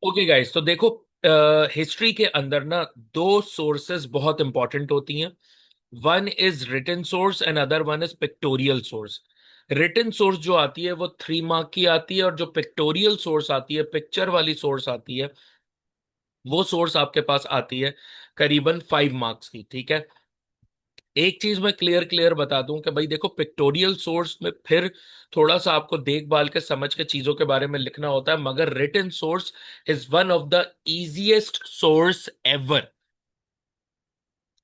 Okay guys, तो देखो, history के अंदर ना दो सोर्सेस बहुत इंपॉर्टेंट होती हैं। One is written source and other one is pictorial source. Written source जो आती है वो 3 मार्क की आती है, और जो पिक्टोरियल सोर्स आती है, पिक्चर वाली सोर्स आती है, वो सोर्स आपके पास आती है करीबन 5 मार्क्स की। ठीक है। एक चीज मैं क्लियर क्लियर बता दूं कि भाई देखो, पिक्टोरियल सोर्स में फिर थोड़ा सा आपको देखभाल के समझ के चीजों के बारे में लिखना होता है, मगर written source is one of the easiest source ever.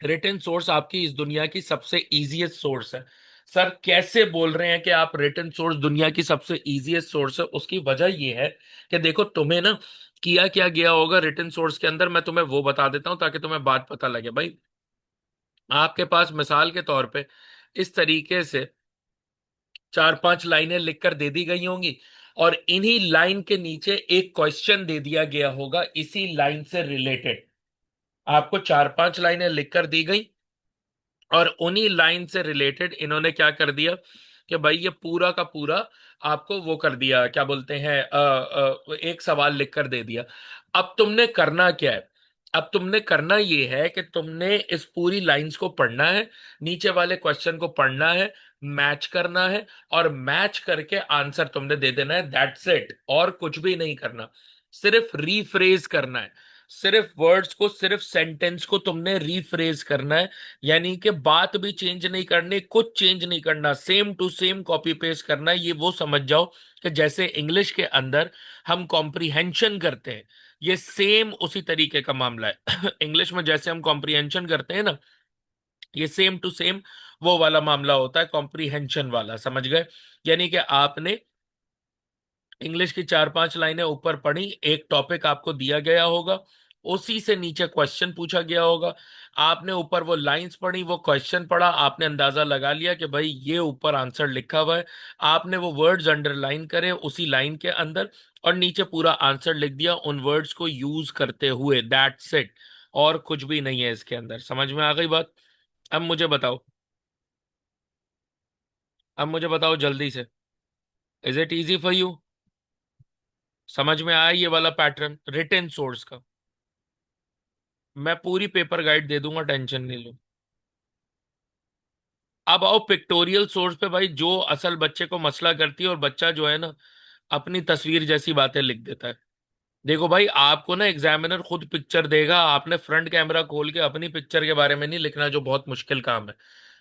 Written source आपकी इस दुनिया की सबसे इजीएस्ट सोर्स है। सर कैसे बोल रहे हैं कि आप रिटन सोर्स दुनिया की सबसे इजीएस्ट सोर्स है? उसकी वजह यह है कि देखो, तुम्हें ना किया क्या गया होगा रिटन सोर्स के अंदर, मैं तुम्हें वो बता देता हूं ताकि तुम्हें बात पता लगे भाई। आपके पास मिसाल के तौर पे इस तरीके से 4-5 लाइनें लिखकर दे दी गई होंगी, और इन्हीं लाइन के नीचे एक क्वेश्चन दे दिया गया होगा इसी लाइन से रिलेटेड। आपको 4-5 लाइनें लिखकर दी गई, और उन्हीं लाइन से रिलेटेड इन्होंने क्या कर दिया कि भाई ये पूरा का पूरा आपको वो कर दिया, क्या बोलते हैं, एक सवाल लिखकर दे दिया। अब तुमने करना क्या है? अब तुमने करना ये है कि तुमने इस पूरी लाइंस को पढ़ना है, नीचे वाले क्वेश्चन को पढ़ना है, मैच करना है, और मैच करके आंसर तुमने दे देना है। दैट्स इट, और कुछ भी नहीं करना। सिर्फ रीफ्रेज करना है। सिर्फ वर्ड्स को, सिर्फ सेंटेंस को तुमने रीफ्रेज करना है। यानी कि बात भी चेंज नहीं करनी, कुछ चेंज नहीं करना, same to same copy paste करना है। ये वो समझ जाओ कि जैसे इंग्लिश के अंदर हम कॉम्प्रिहेंशन करते हैं, ये सेम उसी तरीके का मामला है। इंग्लिश में जैसे हम कॉम्प्रिहेंशन करते हैं ना, ये सेम टू सेम वो वाला मामला होता है, कॉम्प्रिहेंशन वाला। समझ गए? यानी कि आपने इंग्लिश की 4-5 लाइनें ऊपर पढ़ी, एक टॉपिक आपको दिया गया होगा, उसी से नीचे क्वेश्चन पूछा गया होगा। आपने ऊपर वो लाइंस पढ़ी, वो क्वेश्चन पढ़ा, आपने अंदाजा लगा लिया कि भाई ये ऊपर आंसर लिखा हुआ है। आपने वो वर्ड्स अंडरलाइन करे उसी लाइन के अंदर, और नीचे पूरा आंसर लिख दिया उन वर्ड्स को यूज करते हुए। दैट्स इट, और कुछ भी नहीं है इसके अंदर। समझ में आ गई बात? अब मुझे बताओ, अब मुझे बताओ जल्दी से, is it easy for you? समझ में आया ये वाला पैटर्न रिटेन सोर्स का? मैं पूरी पेपर गाइड दे दूंगा, टेंशन नहीं लो। अब आओ पिक्टोरियल सोर्स पे। भाई जो असल बच्चे को मसला करती है, और बच्चा जो है ना अपनी तस्वीर जैसी बातें लिख देता है। देखो भाई, आपको ना एग्जामिनर खुद पिक्चर देगा, आपने फ्रंट कैमरा खोल के अपनी पिक्चर के बारे में नहीं लिखना, जो बहुत मुश्किल काम है।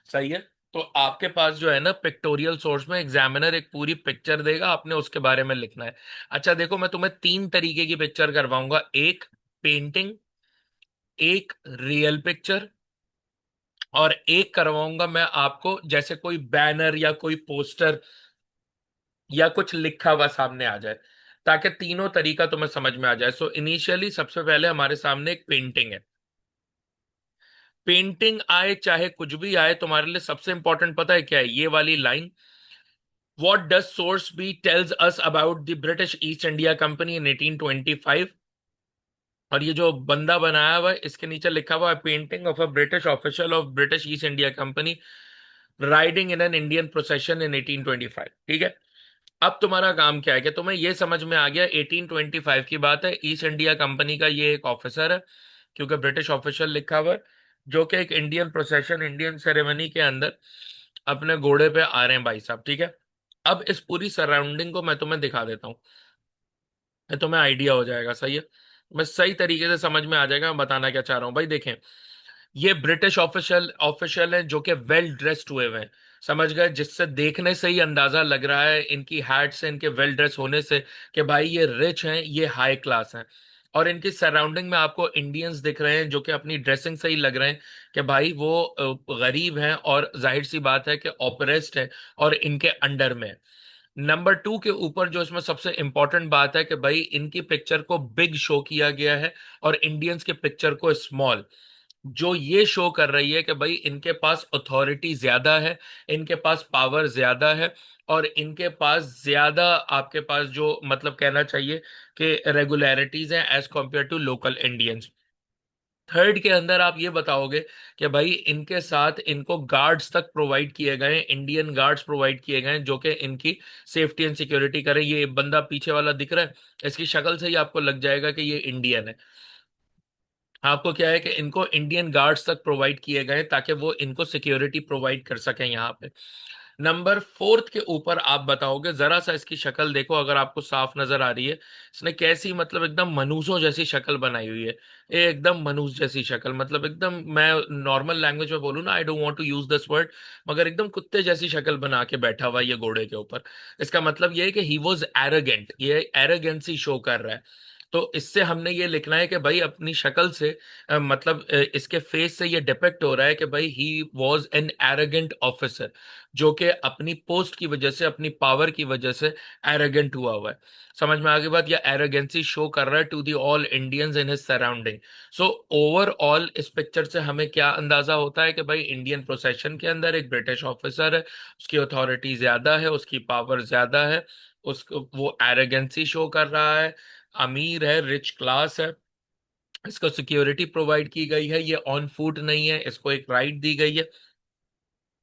सही है? तो आपके पास जो है ना पिक्टोरियल सोर्स में एग्जामिनर एक पूरी पिक्चर देगा, आपने उसके बारे में लिखना है। अच्छा देखो, मैं तुम्हें 3 तरीके की पिक्चर करवाऊंगा। एक पेंटिंग, एक रियल पिक्चर, और एक करवाऊंगा मैं आपको जैसे कोई बैनर या कोई पोस्टर या कुछ लिखा हुआ सामने आ जाए, ताकि तीनों तरीका तुम्हें समझ में आ जाए। सो इनिशियली सबसे पहले हमारे सामने एक पेंटिंग है। पेंटिंग आए चाहे कुछ भी आए, तुम्हारे लिए सबसे इंपॉर्टेंट पता है क्या है? ये वाली line, what does source B tells us about the British East India company in 1825। और ये जो बंदा बनाया हुआ है, इसके नीचे लिखा हुआ है painting of a British official of British East India company riding in an Indian procession in 1825। ठीक है। अब तुम्हारा काम क्या है कि तुम्हें यह समझ में आ गया 1825 की बात है, ईस्ट इंडिया कंपनी का ये एक ऑफिसर है, क्योंकि ब्रिटिश ऑफिशियल लिखा हुआ है, जो कि एक इंडियन प्रोसेशन, इंडियन सेरेमनी के अंदर अपने घोड़े पे आ रहे हैं भाई साहब। ठीक है। अब इस पूरी सराउंडिंग को मैं तुम्हें दिखा देता हूँ, ये तुम्हें आइडिया हो जाएगा। सही है? मैं सही तरीके से समझ में आ जाएगा मैं बताना क्या चाह रहा हूँ। भाई देखें, ये ब्रिटिश ऑफिशियल ऑफिशियल हैं जो कि वेल ड्रेस्ड हुए हुए हैं। समझ गए? जिससे देखने से ही अंदाजा लग रहा है इनकी हैट से, इनके वेल ड्रेस होने से, कि भाई ये रिच हैं, ये हाई क्लास हैं। और इनकी सराउंडिंग में आपको इंडियंस दिख रहे हैं जो कि अपनी ड्रेसिंग से ही लग रहे हैं कि भाई वो गरीब हैं, और जाहिर सी बात है कि ऑपरेस्ट है और इनके अंडर में है। नंबर 2 के ऊपर जो इसमें सबसे इंपॉर्टेंट बात है कि भाई इनकी पिक्चर को बिग शो किया गया है, और इंडियंस के पिक्चर को स्मॉल। जो ये शो कर रही है कि भाई इनके पास अथॉरिटी ज्यादा है, इनके पास पावर ज्यादा है, और इनके पास ज्यादा, आपके पास जो मतलब कहना चाहिए कि रेगुलरिटीज हैं as compare to local Indians. Third के अंदर आप ये बताओगे कि भाई इनके साथ इनको गार्ड्स तक प्रोवाइड किए गए, इंडियन गार्ड्स प्रोवाइड किए गए जो कि इनकी सेफ्टी एंड सिक्योरिटी करें। ये बंदा पीछे वाला दिख रहा है, इसकी शक्ल से ही आपको लग जाएगा कि ये इंडियन है। आपको क्या है कि इनको इंडियन गार्ड्स तक प्रोवाइड किए गए ताकि वो इनको सिक्योरिटी प्रोवाइड कर सकें यहाँ पे। नंबर फोर्थ के ऊपर आप बताओगे, जरा सा इसकी शक्ल देखो अगर आपको साफ नजर आ रही है, इसने कैसी मतलब एकदम मनुष्यों जैसी शक्ल बनाई हुई है। ये एकदम मनुष्य जैसी शक्ल, मतलब एकदम, मैं नॉर्मल लैंग्वेज में बोलूँ ना, I don't want to use this word, मगर एकदम कुत्ते जैसी शक्ल बना के बैठा हुआ है ये घोड़े के ऊपर। इसका मतलब ये है कि ही वॉज एरोगेंट, ये एरोगेंसी शो कर रहा है। तो इससे हमने ये लिखना है कि भाई अपनी शक्ल से मतलब इसके फेस से ये डिपेक्ट हो रहा है कि भाई he was an arrogant officer, जो कि अपनी पोस्ट की वजह से, अपनी पावर की वजह से एरोगेंट हुआ हुआ है। समझ में आ गई बात? या एरोगेंसी शो कर रहा है to the all Indians in his surrounding. So overall इस पिक्चर से हमें क्या अंदाजा होता है कि भाई इंडियन प्रोसेशन के अंदर एक ब्रिटिश ऑफिसर है, उसकी अथॉरिटी ज्यादा है, उसकी पावर ज्यादा है, उसको वो एरोगेंसी शो कर रहा है, अमीर है, रिच क्लास है, इसको सिक्योरिटी प्रोवाइड की गई है, ये ऑन फूट नहीं है, इसको एक राइट दी गई है,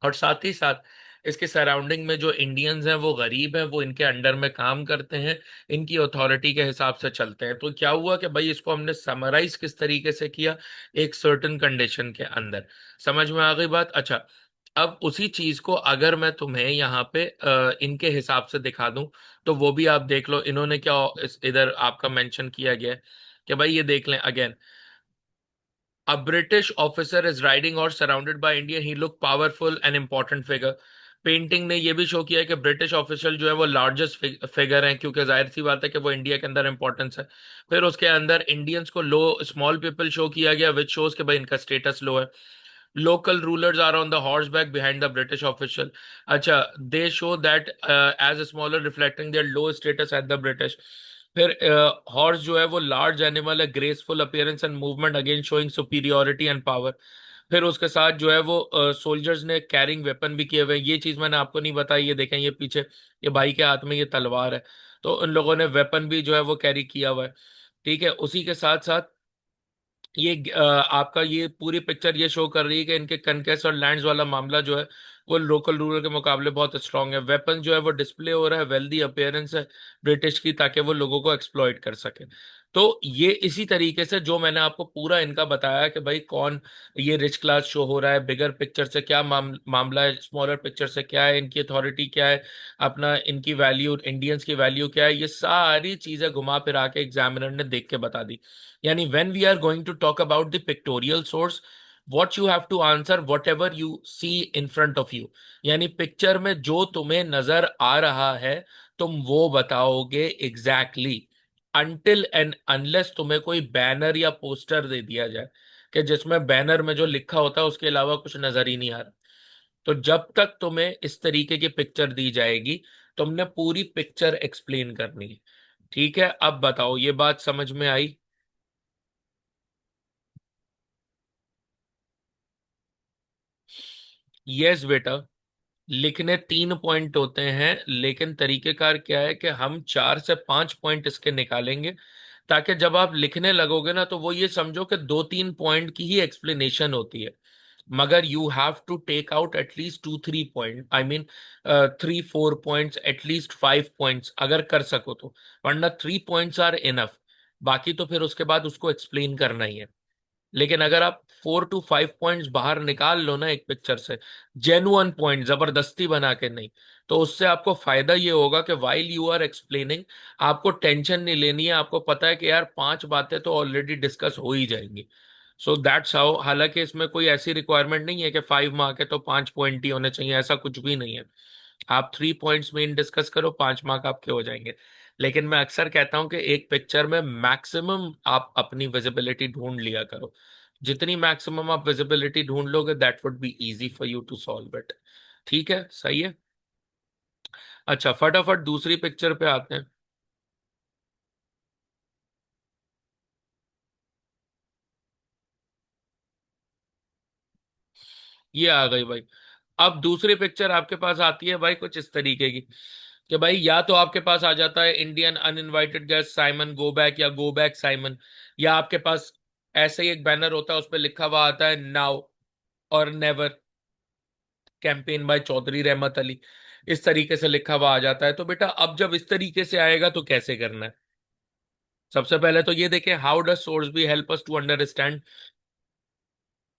और साथ ही साथ इसके सराउंडिंग में जो इंडियंस हैं वो गरीब हैं, वो इनके अंडर में काम करते हैं, इनकी अथॉरिटी के हिसाब से चलते हैं। तो क्या हुआ कि भाई इसको हमने समराइज किस तरीके से किया, एक सर्टेन कंडीशन के अंदर। समझ में आ गई बात? अच्छा, अब उसी चीज को अगर मैं तुम्हें यहाँ पे इनके हिसाब से दिखा दूं, तो वो भी आप देख लो इन्होंने क्या इधर आपका मेंशन किया गया है कि भाई ये देख लें again, A British officer is riding or surrounded by Indian. He looked powerful and important figure. Painting ने ये भी शो किया है कि ब्रिटिश ऑफिशियल जो है वो लार्जेस्ट फिगर हैं, क्योंकि जाहिर सी बात है कि वो इंडिया के अंदर इंपॉर्टेंस है। फिर उसके अंदर इंडियंस को लो, स्मॉल पीपल शो किया गया, विच शोज कि भाई इनका स्टेटस लो है। Local rulers are on the horseback behind the British official. अच्छा, they show that as smaller reflecting their low status at the British. फिर horse जो है वो लार्ज एनिमल है, graceful appearance and movement, again showing superiority and power. फिर उसके साथ जो है वो सोल्जर्स ने कैरिंग वेपन भी किए हुए हैं। ये चीज मैंने आपको नहीं बताई, ये देखें ये पीछे, ये भाई के हाथ में ये तलवार है, तो उन लोगों ने वेपन भी जो है वो कैरी किया हुआ है। ठीक है, उसी के साथ साथ ये आपका ये पूरी पिक्चर ये शो कर रही है कि इनके कनकेस्ट और लैंड्स वाला मामला जो है वो लोकल रूलर के मुकाबले बहुत स्ट्रांग है। वेपन जो है वो डिस्प्ले हो रहा है, वेल्दी अपीयरेंस है ब्रिटिश की, ताकि वो लोगों को एक्सप्लॉइट कर सके। तो ये इसी तरीके से जो मैंने आपको पूरा इनका बताया कि भाई कौन, ये रिच क्लास शो हो रहा है, बिगर पिक्चर से क्या मामला है, स्मॉलर पिक्चर से क्या है, इनकी अथॉरिटी क्या है, अपना इनकी वैल्यू, इंडियंस की वैल्यू क्या है, ये सारी चीजें घुमा फिरा के एग्जामिनर ने देख के बता दी। यानी when we are going to talk about the pictorial source, what you have to answer whatever you see in front of you। यानी पिक्चर में जो तुम्हें नजर आ रहा है तुम वो बताओगे एग्जैक्टली, अनटिल एंड अनलेस तुम्हें कोई बैनर या पोस्टर दे दिया जाए कि जिसमें बैनर में जो लिखा होता है उसके अलावा कुछ नजर ही नहीं आ रहा। तो जब तक तुम्हें इस तरीके की पिक्चर दी जाएगी, तुमने पूरी पिक्चर एक्सप्लेन करनी है। ठीक है, अब बताओ ये बात समझ में आई? यस बेटा, लिखने 3 पॉइंट होते हैं, लेकिन तरीकेकार क्या है कि हम 4 से 5 पॉइंट इसके निकालेंगे, ताकि जब आप लिखने लगोगे ना तो वो ये समझो कि 2-3 पॉइंट की ही एक्सप्लेनेशन होती है। मगर you have to take out at least 2-3 point, I mean 3-4 points, at least 5 points अगर कर सको तो, वरना 3 पॉइंट्स आर इनफ। बाकी तो फिर उसके बाद उसको एक्सप्लेन करना ही है। लेकिन अगर आप 4 to 5 पॉइंट्स बाहर निकाल लो ना एक पिक्चर से, जेन्युइन पॉइंट, जबरदस्ती बना के नहीं, तो उससे आपको फायदा ये होगा कि वाइल यू आर एक्सप्लेनिंग, आपको टेंशन नहीं लेनी है, आपको पता है कि यार 5 बातें तो ऑलरेडी डिस्कस हो ही जाएंगी। So that's how. हालांकि इसमें कोई ऐसी रिक्वायरमेंट नहीं है कि 5 मार्क है तो 5 पॉइंट ही होने चाहिए, ऐसा कुछ भी नहीं है। आप 3 पॉइंट्स मेन डिस्कस करो, 5 मार्क आपके हो जाएंगे। लेकिन मैं अक्सर कहता हूं कि एक पिक्चर में मैक्सिमम आप अपनी विजिबिलिटी ढूंढ लिया करो। जितनी मैक्सिमम आप विजिबिलिटी ढूंढ लोगे that would be easy for you to solve it. ठीक है, सही है। अच्छा, फटाफट दूसरी पिक्चर पे आते हैं। ये आ गई भाई। अब दूसरी पिक्चर आपके पास आती है भाई कुछ इस तरीके की, कि भाई या तो आपके पास आ जाता है Indian uninvited guest Simon go back, या गो बैक साइमन, या आपके पास ऐसे ही एक बैनर होता है, उस पर लिखा हुआ आता है नाउ और नेवर, कैंपेन बाय चौधरी रहमत अली, इस तरीके से लिखा हुआ आ जाता है। तो बेटा अब जब इस तरीके से आएगा तो कैसे करना है? सबसे पहले तो ये देखें, how does source B help us to understand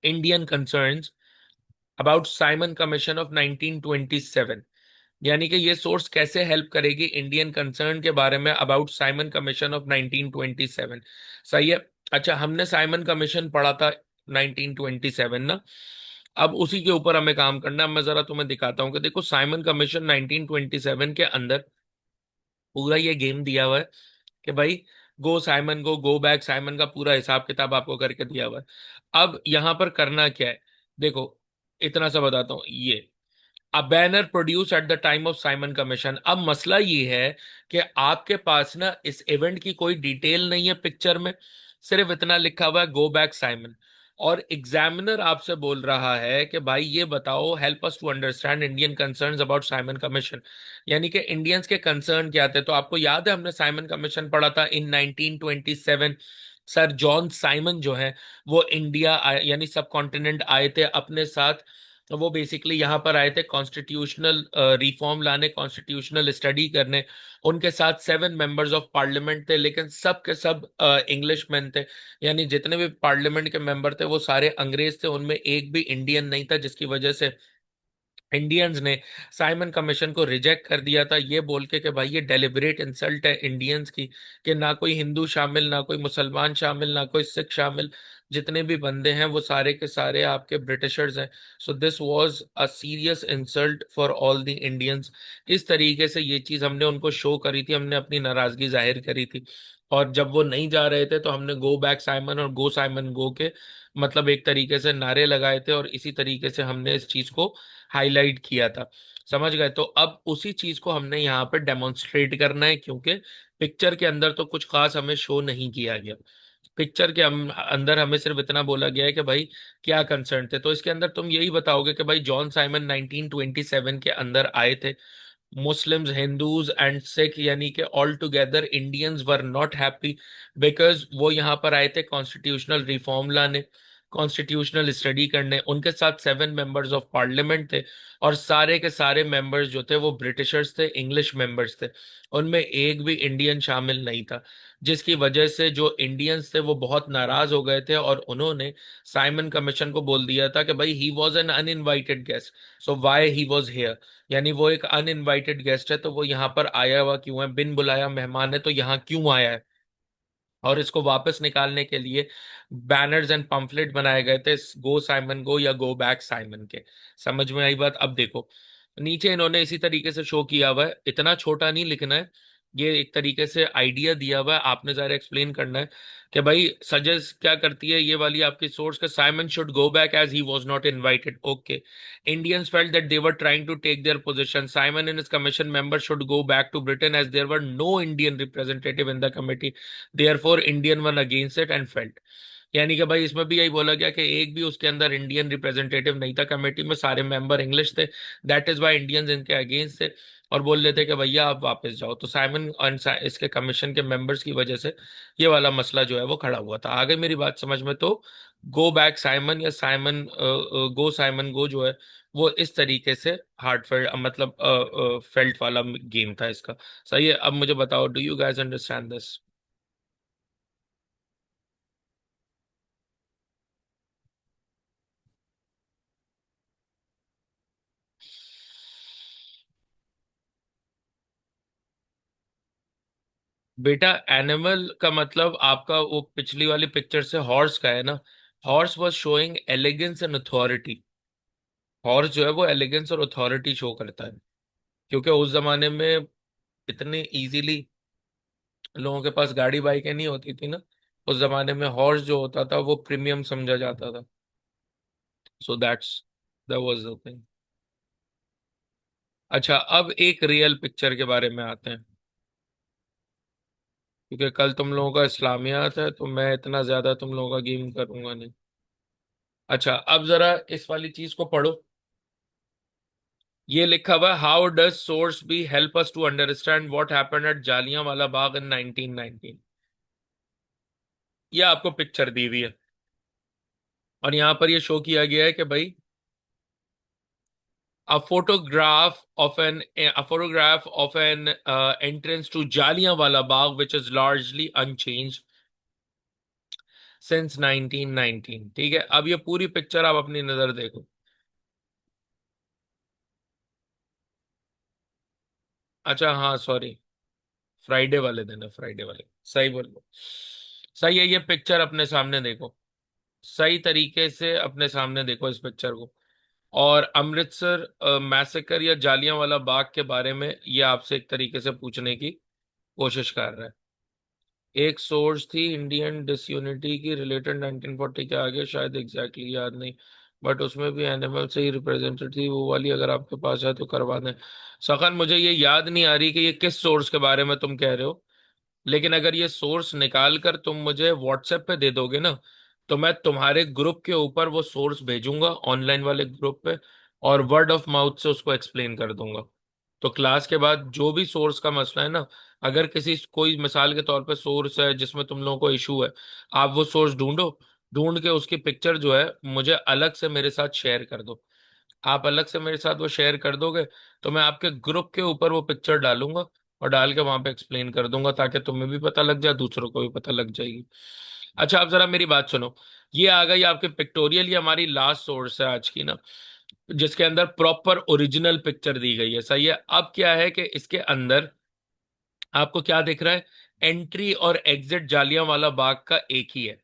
Indian concerns about Simon commission of 1927। यानी कि ये सोर्स कैसे हेल्प करेगी इंडियन कंसर्न के बारे में अबाउट साइमन कमीशन ऑफ 1927। सही है। अच्छा, हमने साइमन कमीशन पढ़ा था 1927 ना। अब उसी के ऊपर हमें काम करना है। मैं जरा तुम्हें दिखाता हूँ कि देखो, साइमन कमीशन 1927 के अंदर पूरा ये गेम दिया हुआ है कि भाई go Simon go back Simon का पूरा हिसाब किताब आपको करके दिया हुआ है। अब यहां पर करना क्या है, देखो इतना सा बताता हूँ। ये a banner produce at the time of Simon commission. अब मसला ये है कि आपके पास ना इस इवेंट की कोई डिटेल नहीं है पिक्चर में, सिर्फ इतना लिखा हुआ है गो बैक साइमन। और एग्जामिनर आपसे बोल रहा है कि भाई ये बताओ, help us to understand Indian concerns about Simon commission. यानी कि इंडियंस के कंसर्न क्या थे? तो आपको याद है हमने साइमन कमीशन पढ़ा था इन 1927। सर जॉन साइमन जो है वो इंडिया यानी सब कॉन्टिनेंट आए थे अपने साथ। तो वो बेसिकली यहाँ पर आए थे कॉन्स्टिट्यूशनल रिफॉर्म लाने, कॉन्स्टिट्यूशनल स्टडी करने। उनके साथ 7 मेंबर्स ऑफ पार्लियामेंट थे, लेकिन सब के सब इंग्लिश मैन थे। यानी जितने भी पार्लियामेंट के मेंबर थे वो सारे अंग्रेज थे, उनमें एक भी इंडियन नहीं था, जिसकी वजह से इंडियंस ने साइमन कमीशन को रिजेक्ट कर दिया था, ये बोल के कि भाई ये डेलिबरेट इंसल्ट है इंडियंस की, कि ना कोई हिंदू शामिल, ना कोई मुसलमान शामिल, ना कोई सिख शामिल, जितने भी बंदे हैं वो सारे के सारे आपके ब्रिटिशर्स हैं। So this was a serious insult for all the Indians. इस तरीके से ये चीज हमने उनको शो करी थी, हमने अपनी नाराजगी जाहिर करी थी। और जब वो नहीं जा रहे थे तो हमने गो बैक साइमन और गो साइमन गो के मतलब एक तरीके से नारे लगाए थे, और इसी तरीके से हमने इस चीज को हाईलाइट किया था। समझ गए? तो अब उसी चीज को हमने यहाँ पे डेमोन्स्ट्रेट करना है, क्योंकि पिक्चर के अंदर तो कुछ खास हमें शो नहीं किया गया। पिक्चर के अंदर हमें सिर्फ इतना बोला गया है कि भाई क्या कंसर्न थे। तो इसके अंदर तुम यही बताओगे कि भाई जॉन साइमन 1927 के अंदर आए थे। मुस्लिम्स, हिंदूज एंड सिख, यानी कि all together Indians were not happy, because वो यहाँ पर आए थे कॉन्स्टिट्यूशनल रिफॉर्म लाने, कॉन्स्टिट्यूशनल स्टडी करने। उनके साथ 7 मेंबर्स ऑफ पार्लियामेंट थे, और सारे के सारे मेंबर्स जो थे वो ब्रिटिशर्स थे, इंग्लिश मेंबर्स थे, उनमें एक भी इंडियन शामिल नहीं था। जिसकी वजह से जो इंडियंस थे वो बहुत नाराज हो गए थे, और उन्होंने साइमन कमीशन को बोल दिया था कि भाई he was an uninvited guest, so why he was here. यानी वो एक अनइनवाइटेड गेस्ट है तो वो यहाँ पर आया हुआ क्यों है, बिन बुलाया मेहमान है तो यहाँ क्यों आया है। और इसको वापस निकालने के लिए बैनर्स एंड पंफलेट बनाए गए थे, गो साइमन गो या गो बैक साइमन के। समझ में आई बात? अब देखो नीचे इन्होंने इसी तरीके से शो किया हुआ है, इतना छोटा नहीं लिखना है। ये एक तरीके से आइडिया दिया हुआ है, आपने जरा एक्सप्लेन करना है कि भाई सजेस्ट क्या करती है ये वाली आपकी सोर्स का, Simon should go back as he was not invited. Okay, Indians felt that they were trying to take their position, Simon and his commission member should go back to Britain as there were no Indian representative in the committee, therefore Indian one against it and felt. यानी कि भाई इसमें भी यही बोला गया कि एक भी उसके अंदर इंडियन रिप्रेजेंटेटिव नहीं था कमेटी में, सारे मेंबर इंग्लिश थे, दैट इज वाई इंडियंस इनके अगेंस्ट थे, और बोल रहे थे कि भैया आप वापस जाओ। तो साइमन और इसके कमीशन के मेंबर्स की वजह से ये वाला मसला जो है वो खड़ा हुआ था। आगे मेरी बात समझ में? तो गो बैक साइमन या साइमन गो साइमन गो जो है वो इस तरीके से हार्टफेल्ट मतलब फेल्ट वाला गेम था इसका। सही है। अब मुझे बताओ, do you guys understand this? बेटा एनिमल का मतलब आपका वो पिछली वाली पिक्चर से हॉर्स का है ना। Horse was showing elegance and authority. Horse जो है वो एलिगेंस और अथॉरिटी शो करता है, क्योंकि उस जमाने में इतने इजीली लोगों के पास गाड़ी बाइकें नहीं होती थी ना। उस जमाने में हॉर्स जो होता था वो प्रीमियम समझा जाता था। So that was the thing. अच्छा, अब एक रियल पिक्चर के बारे में आते हैं, क्योंकि कल तुम लोगों का इस्लामियात है तो मैं इतना ज्यादा तुम लोगों का गेम करूंगा नहीं। अच्छा, अब जरा इस वाली चीज को पढ़ो। ये लिखा हुआ, how does source B help us to understand what happened at Jallianwala Bagh in 1919। ये आपको पिक्चर दी हुई है। और यहां पर ये शो किया गया है कि भाई a photograph of an entrance to Jallianwala Bagh, which is largely unchanged since 1919। ठीक है, अब ये पूरी पिक्चर आप अपनी नजर देखो। अच्छा हाँ सॉरी, फ्राइडे वाले दिन है, फ्राइडे वाले, सही बोल रहे हो। सही है, ये पिक्चर अपने सामने देखो, सही तरीके से अपने सामने देखो इस पिक्चर को। और अमृतसर मैसेकर या जालियांवाला बाग के बारे में ये आपसे एक तरीके से पूछने की कोशिश कर रहा है। एक सोर्स थी इंडियन डिसयूनिटी की रिलेटेड 1940 के आगे, शायद एग्जैक्टली याद नहीं, बट उसमें भी एनिमल से ही रिप्रेजेंटेड थी वो वाली, अगर आपके पास है तो करवा दें। सखन मुझे ये याद नहीं आ रही कि ये किस सोर्स के बारे में तुम कह रहे हो, लेकिन अगर ये सोर्स निकाल कर तुम मुझे व्हाट्सएप पे दे दोगे ना, तो मैं तुम्हारे ग्रुप के ऊपर वो सोर्स भेजूंगा, ऑनलाइन वाले ग्रुप पे, और वर्ड ऑफ माउथ से उसको एक्सप्लेन कर दूंगा। तो क्लास के बाद जो भी सोर्स का मसला है ना, अगर किसी कोई मिसाल के तौर पे सोर्स है जिसमें तुम लोगों को इशू है, आप वो सोर्स ढूंढो, ढूंढ के उसकी पिक्चर जो है मुझे अलग से मेरे साथ शेयर कर दो। आप अलग से मेरे साथ वो शेयर कर दोगे, तो मैं आपके ग्रुप के ऊपर वो पिक्चर डालूंगा और डाल के वहां पे एक्सप्लेन कर दूंगा, ताकि तुम्हें भी पता लग जाए, दूसरों को भी पता लग जाएगी। अच्छा आप जरा मेरी बात सुनो, ये आ गई आपके पिक्टोरियल, ये हमारी लास्ट सोर्स है आज की ना, जिसके अंदर प्रॉपर ओरिजिनल पिक्चर दी गई है, सही है। अब क्या है कि इसके अंदर आपको क्या दिख रहा है, एंट्री और एग्जिट जालियांवाला बाग का एक ही है,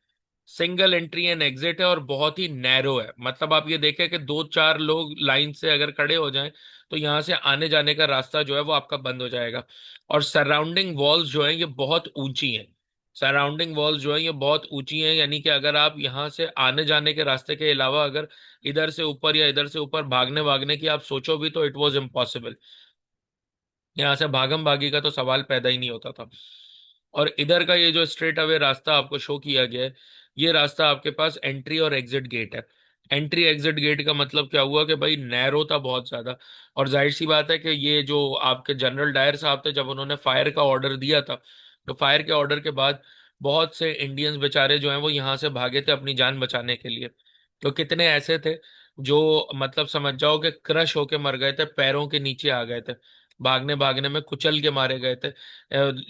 सिंगल एंट्री एंड एग्जिट है, और बहुत ही नैरो है। मतलब आप ये देखें कि दो चार लोग लाइन से अगर खड़े हो जाएं तो यहां से आने जाने का रास्ता जो है वो आपका बंद हो जाएगा। और सराउंडिंग वॉल्स जो है ये बहुत ऊंची हैं, सराउंडिंग वॉल्स जो है ये बहुत ऊंची हैं, यानी कि अगर आप यहाँ से आने जाने के रास्ते के अलावा अगर इधर से ऊपर या इधर से ऊपर भागने भागने की आप सोचो भी तो इट वॉज इम्पॉसिबल। यहाँ से भागम भागी का तो सवाल पैदा ही नहीं होता था। और इधर का ये जो स्ट्रेट अवे रास्ता आपको शो किया गया है, ये रास्ता आपके पास एंट्री और एग्जिट गेट है। एंट्री एग्जिट गेट का मतलब क्या हुआ कि भाई नैरो था बहुत ज्यादा। और जाहिर सी बात है कि ये जो आपके जनरल डायर साहब थे, जब उन्होंने फायर का ऑर्डर दिया था, तो फायर के ऑर्डर के बाद बहुत से इंडियंस बेचारे जो हैं वो यहाँ से भागे थे अपनी जान बचाने के लिए। तो कितने ऐसे थे जो मतलब समझ जाओ कि क्रश होके मर गए थे, पैरों के नीचे आ गए थे, भागने भागने में कुचल के मारे गए थे,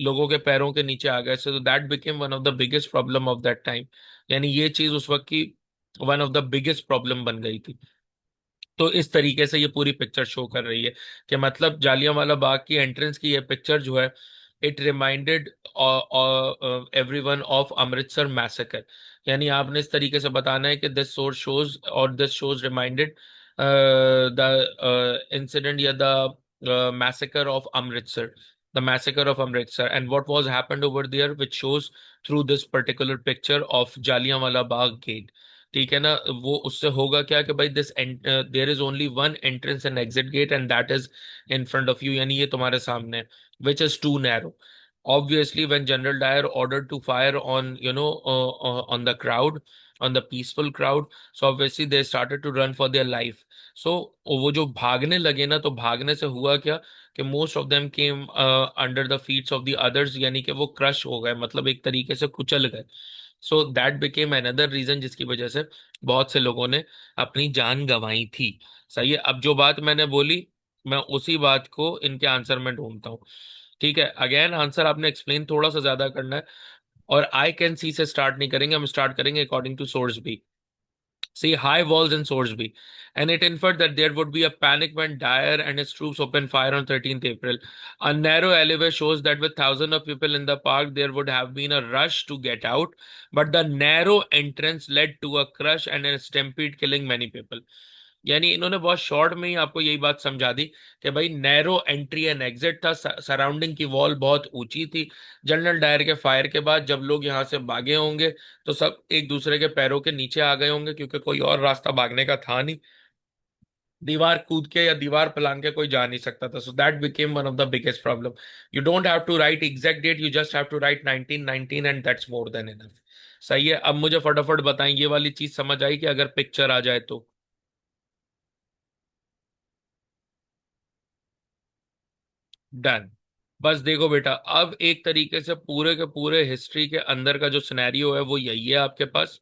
लोगों के पैरों के नीचे आ गए थे। तो that became one of the biggest problem of that time, यानी ये चीज उस वक्त की one of the biggest problem बन गई थी। तो इस तरीके से ये पूरी पिक्चर शो कर रही है कि मतलब जालियांवाला बाग की एंट्रेंस की ये पिक्चर जो है, it reminded everyone of Amritsar massacre. यानी आपने इस तरीके से बताना है कि दिस सोर्स शोज और this shows reminded the incident या the massacre of Amritsar, the massacre of Amritsar, and what was happened over there, which shows through this particular picture of Jallianwala Bagh Gate। ठीक है ना, वो उससे होगा क्या कि भाई this there is only one entrance and exit gate and that is in front of you, यानी ये तुम्हारे सामने, which is too narrow. Obviously, when General Dyer ordered to fire on, on the crowd, on the peaceful crowd, so obviously they started to run for their life. So वो जो भागने लगे ना, तो भागने से हुआ क्या कि most of them came under the feets of the others, यानी कि वो क्रश हो गए, मतलब एक तरीके से कुचल गए। So that became another reason जिसकी वजह से बहुत से लोगों ने अपनी जान गंवाई थी। सही है, अब जो बात मैंने बोली, मैं उसी बात को इनके आंसर में ढूंढता हूँ। ठीक है, अगेन आंसर आपने एक्सप्लेन थोड़ा सा ज्यादा करना है, और आई कैन सी से स्टार्ट नहीं करेंगे, हम स्टार्ट करेंगे अकॉर्डिंग टू सोर्स भी। See high walls in Sorsby, and it inferred that there would be a panic when Dyer and his troops opened fire on 13th April. A narrow alleyway shows that with thousands of people in the park, there would have been a rush to get out, but the narrow entrance led to a crush and a stampede, killing many people। यानी इन्होंने बहुत short में ही आपको यही बात समझा दी कि भाई नैरो एंट्री एंड एग्जिट था, सराउंडिंग की वॉल बहुत ऊंची थी। जनरल डायर के फायर के बाद जब लोग यहाँ से भागे होंगे तो सब एक दूसरे के पैरों के नीचे आ गए होंगे, क्योंकि कोई और रास्ता भागने का था नहीं, दीवार कूद के या दीवार पलांग के कोई जा नहीं सकता था। So that became one of the biggest problem. You don't have to write exact date, you just have to write 1919 and that's more than enough. सही है, अब मुझे फटाफट बताएं, ये वाली चीज समझ आई कि अगर पिक्चर आ जाए तो? डन। बस देखो बेटा, अब एक तरीके से पूरे के पूरे हिस्ट्री के अंदर का जो सिनेरियो है वो यही है आपके पास।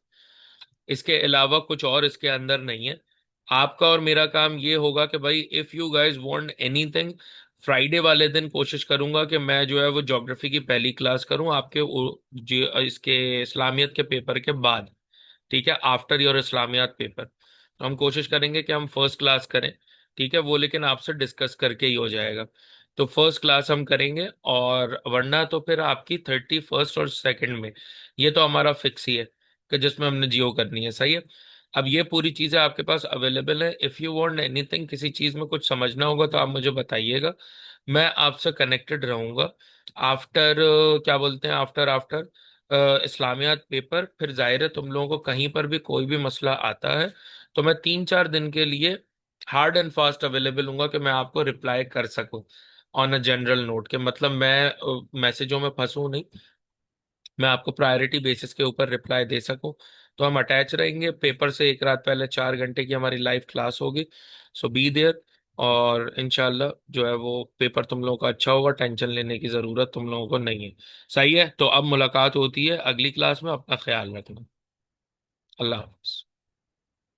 इसके अलावा कुछ और इसके अंदर नहीं है। आपका और मेरा काम ये होगा कि भाई if you guys want anything, Friday वाले दिन कोशिश करूंगा कि मैं जो है वो ज्योग्राफी की पहली क्लास करूं आपके इसके इस्लामियत के पेपर के बाद। ठीक है, आफ्टर योर इस्लामियात पेपर तो हम कोशिश करेंगे कि हम फर्स्ट क्लास करें। ठीक है, वो लेकिन आपसे डिस्कस करके ही हो जाएगा। तो फर्स्ट क्लास हम करेंगे, और वरना तो फिर आपकी 31st और सेकंड में, ये तो हमारा फिक्स ही है कि जिसमें हमने जियो करनी है। सही है। अब ये पूरी चीजें आपके पास अवेलेबल है। इफ यू वांट एनीथिंग, किसी चीज में कुछ समझना होगा तो आप मुझे बताइएगा, मैं आपसे कनेक्टेड रहूंगा। आफ्टर क्या बोलते हैं, आफ्टर आफ्टर इस्लामियात पेपर, फिर जाहिर है तुम लोगों को कहीं पर भी कोई भी मसला आता है तो मैं 3-4 दिन के लिए हार्ड एंड फास्ट अवेलेबल हूँ कि मैं आपको रिप्लाई कर सकूं ऑन अ जनरल नोट, के मतलब मैं मैसेजों में फंसूं नहीं, मैं आपको प्रायोरिटी बेसिस के ऊपर रिप्लाई दे सकूं। तो हम अटैच रहेंगे, पेपर से एक रात पहले 4 घंटे की हमारी लाइव क्लास होगी। सो बी देयर, और इनशाला जो है वो पेपर तुम लोगों का अच्छा होगा, टेंशन लेने की जरूरत तुम लोगों को नहीं है। सही है, तो अब मुलाकात होती है अगली क्लास में, अपना ख्याल रखना। अल्लाह हाफ़िज़।